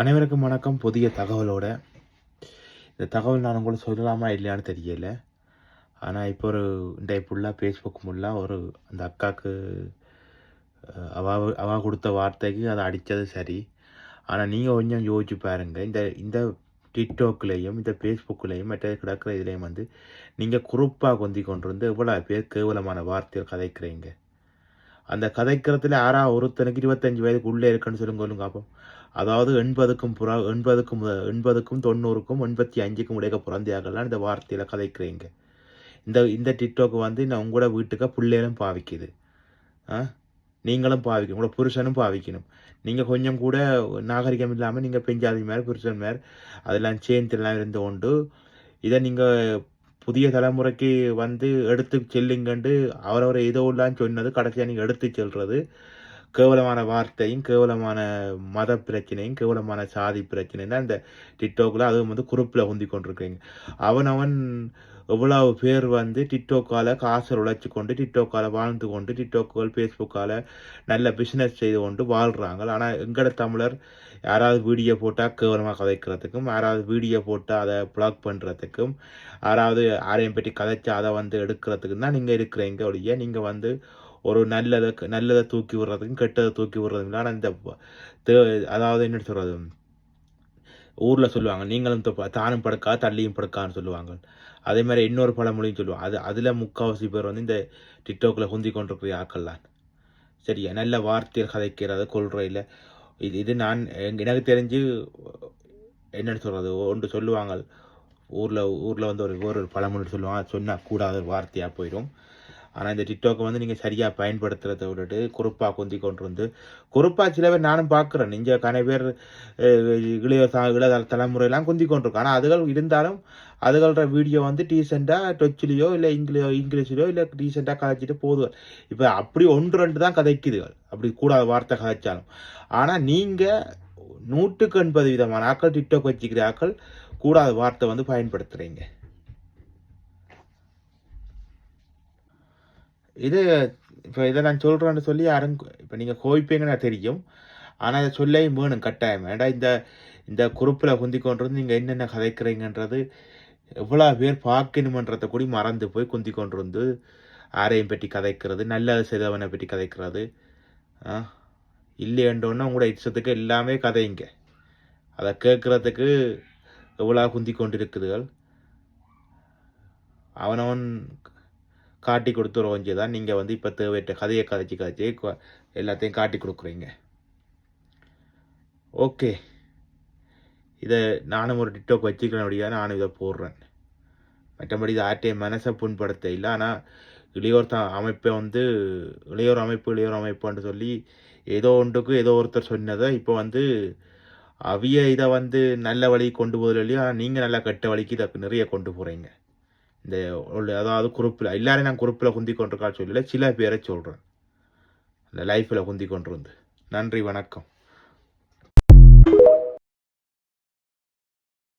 அனைவருக்கும் வணக்கம். புதிய தகவலோட இந்த தகவல் நான் உங்களுக்கு சொல்லலாமா இல்லையான்னு தெரியல. ஆனால் இப்போ இந்த ஃபுல்லாக ஃபேஸ்புக் ஃபுல்லாக அந்த அக்காவுக்கு அவ கொடுத்த வார்த்தைக்கு அதை அடித்தது சரி. ஆனால் நீங்கள் கொஞ்சம் யோசிச்சு பாருங்க. இந்த இந்த டிக்டாக்லேயும் இந்த ஃபேஸ்புக்லேயும் மற்ற கிடக்கிற இதுலேயும் நீங்கள் குரூப்பாக கொண்டு வந்து எவ்வளோ பேர் கேவலமான வார்த்தைகள் கதைக்கிறீங்க. அந்த கதைக்கிறதுல ஒருத்தனுக்கு 25 வயதுக்கு உள்ளே இருக்குன்னு சொல்லுங்க பார்ப்போம். அதாவது 80க்கும் 90க்கும் 85க்கும் இடையே பிறந்தியாகலாம் இந்த வார்த்தையில் கதைக்கிறீங்க. இந்த டிக்டாக் நான் உங்களோட வீட்டுக்கு பிள்ளைகளும் பாவிக்குது. நீங்களும் பாவிக்கணும், உங்களோட புருஷனும் பாவிக்கணும். நீங்கள் கொஞ்சம் கூட நாகரிகம் இல்லாமல் நீங்கள் பெஞ்சாதி மேலே புருஷன் மேலே அதெல்லாம் சேர்ந்துலாம் இருந்து கொண்டு இதை நீங்கள் புதிய தலைமுறைக்கு எடுத்து செல்லுங்கண்டு அவரவர் ஏதோ இல்லான்னு சொன்னது கடைசியாக நீங்கள் எடுத்து செல்வது கேவலமான வார்த்தையும் கேவலமான மத பிரச்சனையும் கேவலமான சாதி பிரச்சனையும் தான் இந்த டிக்டாக்ல அதுவும் குரூப்பில் உந்தி கொண்டிருக்கீங்க. அவன் எவ்வளவு பேர் டிக்டாக்கால காசை உழைச்சி கொண்டு டிக்டாக்கால வாழ்ந்து கொண்டு டிக்டாக்குகள் ஃபேஸ்புக்கால நல்ல பிஸ்னஸ் செய்து கொண்டு வாழ்கிறாங்க. ஆனால் எங்கட தமிழர் யாராவது வீடியோ போட்டால் கேவலமாக கதைக்கிறதுக்கும், யாராவது வீடியோ போட்டால் அதை பிளாக் பண்ணுறதுக்கும், யாராவது யாரையும் பற்றி கதைச்சா அதை எடுக்கிறதுக்கும் தான் நீங்கள் இருக்கிறீங்க ஒழிய நீங்கள் ஒரு நல்லதை தூக்கி விடுறதுக்கும் கெட்டதை தூக்கி விடுறதுக்கும். ஆனால் இந்த அதாவது என்ன சொல்கிறது, ஊரில் சொல்லுவாங்க நீங்களும் தானும் படுக்கா தள்ளியும் படுக்கான்னு சொல்லுவாங்க. அதே மாதிரி இன்னொரு பழமொழியும் சொல்லுவாங்க. அதில் முக்கால்வாசி பேர் இந்த டிக்டாக்ல குந்தி கொண்டிருக்கிற ஆக்கள்லாம். சரியா, நல்ல வார்த்தைகள் கதைக்கிறது கொள்றையில் இது நான் எனக்கு தெரிஞ்சு என்னென்னு சொல்கிறது, ஒன்று சொல்லுவாங்க ஊரில் ஒரு பழமொழி சொல்லுவாங்க, சொன்னால் கூடாத ஒரு வார்த்தையாக போயிடும். ஆனால் இந்த டிக்டாக்கை நீங்கள் சரியாக பயன்படுத்துகிறத விட்டுட்டு குறுப்பாக குந்தி கொண்டு குறுப்பாக சில பேர் நானும் பார்க்குறேன். இங்கே கன பேர் இளைய தலைமுறையெல்லாம் குந்தி கொண்டிருக்கோம். ஆனால் அதுகள் இருந்தாலும் அதுகளோட வீடியோ டீசெண்டாக டொச்சிலையோ இல்லை இங்கிலீஷ்லையோ இல்லை டீசெண்டாக கதைச்சிட்டு போதுகள். இப்போ அப்படி 1-2 தான் கதைக்குதுகள், அப்படி கூடாத வார்த்தை கதைச்சாலும். ஆனால் நீங்கள் 180% ஆக்கள் டிக்டாக் வச்சுக்கிற ஆக்கள் கூடாத வார்த்தை பயன்படுத்துகிறீங்க. இது இப்போ இதை நான் சொல்கிறேன்னு சொல்லி யாரும் இப்போ நீங்கள் கோவிப்பீங்கன்னு தெரியும். ஆனால் அதை சொல்லையும் வேணும் கட்டாயம். ஏன்னா இந்த குரூப்பில் குந்தி கொண்டு நீங்கள் என்னென்ன கதைக்கிறீங்கன்றது எவ்வளோ பேர் பார்க்கணுமன்றதை கூட மறந்து போய் குந்தி கொண்டு யாரையும் பற்றி கதைக்கிறது, நல்லது செய்தவனை பற்றி கதைக்கிறது. இல்லையன்றோன்னா உங்களோட இஷ்டத்துக்கு எல்லாமே கதைங்க. அதை கேட்குறதுக்கு எவ்வளோ குந்தி கொண்டு இருக்குதுகள். அவனவன் காட்டி கொடுத்துருவோம் தான் நீங்கள் இப்போ தேவையற்ற கதையை கதைச்சி எல்லாத்தையும் காட்டி கொடுக்குறீங்க. ஓகே, இதை நானும் ஒரு டிக்டாக் வச்சுக்கிறேன், நானும் இதை போடுறேன். மற்றபடி இது ஆட்டையை மனசை புண்படுத்த இல்லை. ஆனால் இளையோர் அமைப்பை இளையோர் அமைப்புன்னு சொல்லி ஏதோ ஒன்றுக்கு ஏதோ ஒருத்தர் சொன்னதை இப்போ அவிய இதை நல்ல வழி கொண்டு போதில் இல்லையா, நீங்கள் நல்லா கெட்ட வழிக்கு இதை நிறைய கொண்டு போகிறீங்க. இந்த அதாவது குரூப்பில் எல்லாரையும் நான் குரூப்பில் குந்தி கொண்டிருக்கா சொல்லல, சில பேரை சொல்கிறேன் இந்த லைஃப்பில் குந்தி கொண்டு. நன்றி, வணக்கம்.